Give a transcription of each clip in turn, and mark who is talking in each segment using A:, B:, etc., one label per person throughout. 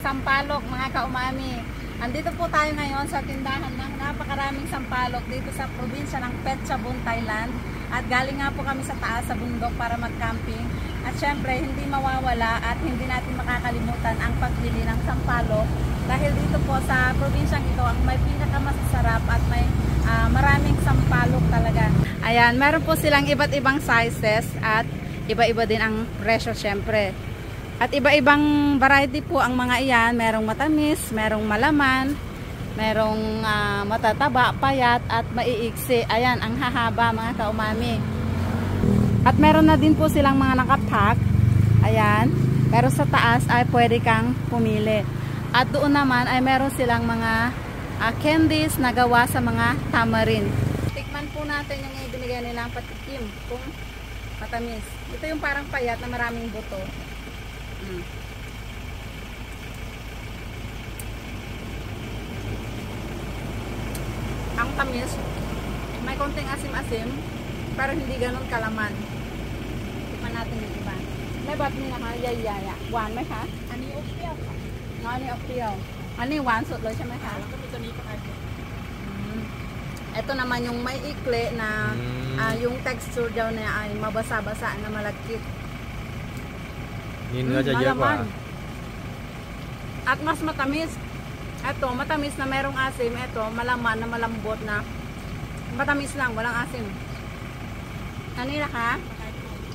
A: sampalok mga kaumami. Andito po tayo ngayon sa tindahan ng napakaraming sampalok dito sa probinsya ng Phetchabun, Thailand. At galing nga po kami sa taas sa bundok para mag-camping. At syempre hindi mawawala at hindi natin makakalimutan ang pagbili ng sampalok. Dahil dito po sa probinsyang ito ang may pinakamasasarap at may maraming sampalok talaga. Ayan, meron po silang iba't ibang sizes at iba-iba din ang presyo syempre. At iba-ibang variety po ang mga iyan. Merong matamis, merong malaman, merong matataba, payat at maiiksi. Ayan, ang hahaba mga kaumami. At meron na din po silang mga nakapack. Ayan, pero sa taas ay pwede kang pumili. At doon naman ay meron silang mga candies na gawa sa mga tamarind. Tikman po natin yung ibinigay nilang patikim kung matamis. Ito yung parang payat na maraming buto. Ang tamis, may konting asim-asim, pero hindi ganun kalaman. Tikman natin yung iba. May bat niya na yaya. Hwanไหมคะ อันนี้อบเปรี้ยวค่ะ อันนี้อบเปรี้ยว อันนี้หวานสุดเลยใช่ไหมคะ แล้วก็มีตัวนี้ค่ะ Ito naman yung may ikli na yung texture daw niya ay mabasa-basa na malagkit.
B: นี่เนื้อจะเยอะกว่า
A: At mas matamis. Ito, matamis na merong asim. Ito, malaman na malambot na matamis lang, walang asim. Kanina ka?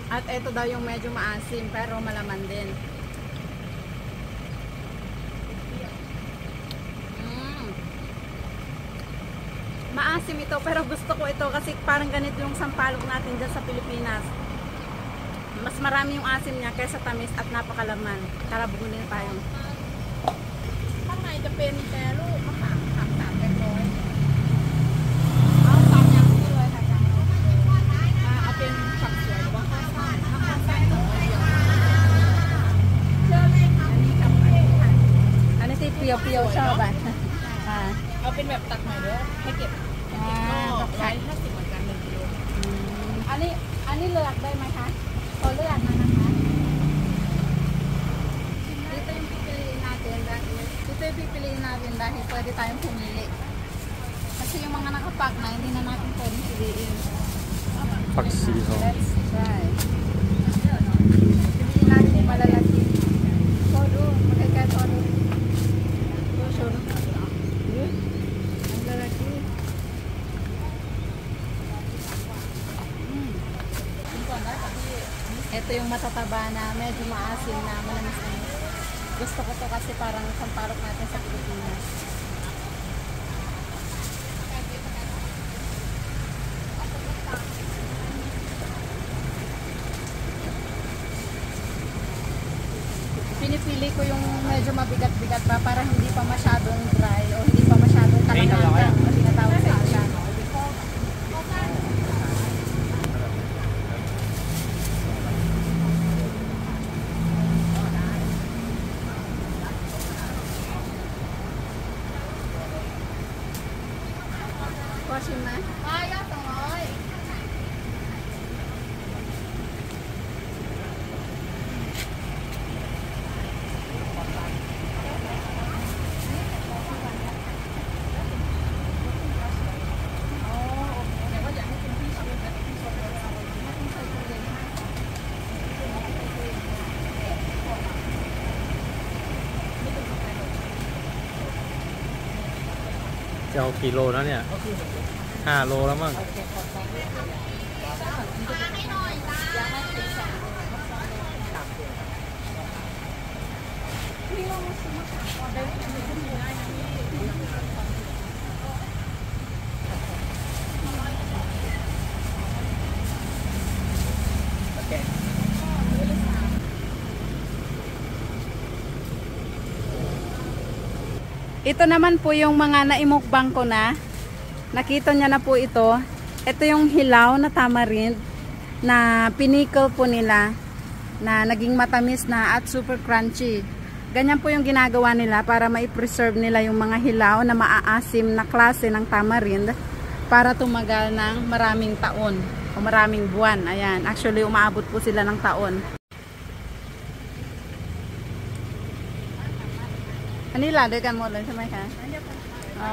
A: At ito daw yung medyo maasim pero malaman din. Maasim ito pero gusto ko ito kasi parang ganito yung sampalok natin dyan sa Pilipinas. Mas marami yung asim niya kaysa tamis at napakalaman. Tara, bukunin tayo. ข้างในจะเป็นแปรรูปมะขามผัก300เอาตามอย่างนี้เลยค่ะเอาเป็นผักสวยหรือว่าข้าวสารข้าวสารเชื่อเลยค่ะอันนี้กับอันนี้ที่เปรี้ยวๆชอบอ่ะเอาเป็นแบบตักหน่อยเด้อให้เก็บก็150เหมือนกัน1 กิโลอันนี้เลือกได้ไหมคะขอเลือกนะคะdito yung pipiliin natin dahil pwede tayong pumili kasi yung mga nakapack na hindi na natin pwedeng piliin. Let's try. Piliin natin yung malalaki. Todo, magkakaya todo. Sure. Ang lalaki. Ito yung matataba na medyo maasim na manamis-namis. Gusto ko to kasi parang sampalok natin sa Pilipinas. Pinipili ko yung medyo mabigat-bigat pa para hindi pa masyadong dry o hindi pa masyadong kalangagan. Kasi natawag sa isa. Wasin na? Kaya, tungoy.
B: จะเอากี่โลนะเนี่ย5 โลแล้วมั้ง
A: Ito naman po yung mga naimukbang ko na. Nakita niya na po ito. Ito yung hilaw na tamarind na pinikle po nila na naging matamis na at super crunchy. Ganyan po yung ginagawa nila para mai-preserve nila yung mga hilaw na maaasim na klase ng tamarind para tumagal ng maraming taon o maraming buwan. Ayan, actually umaabot po sila ng taon. อันนี้หลานด้วยกันหมดเลยใช่ไหมคะอ๋อ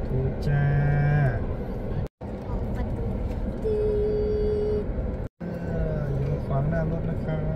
B: ถูกจ้าอยู่ขวางหน้ารถนะครับ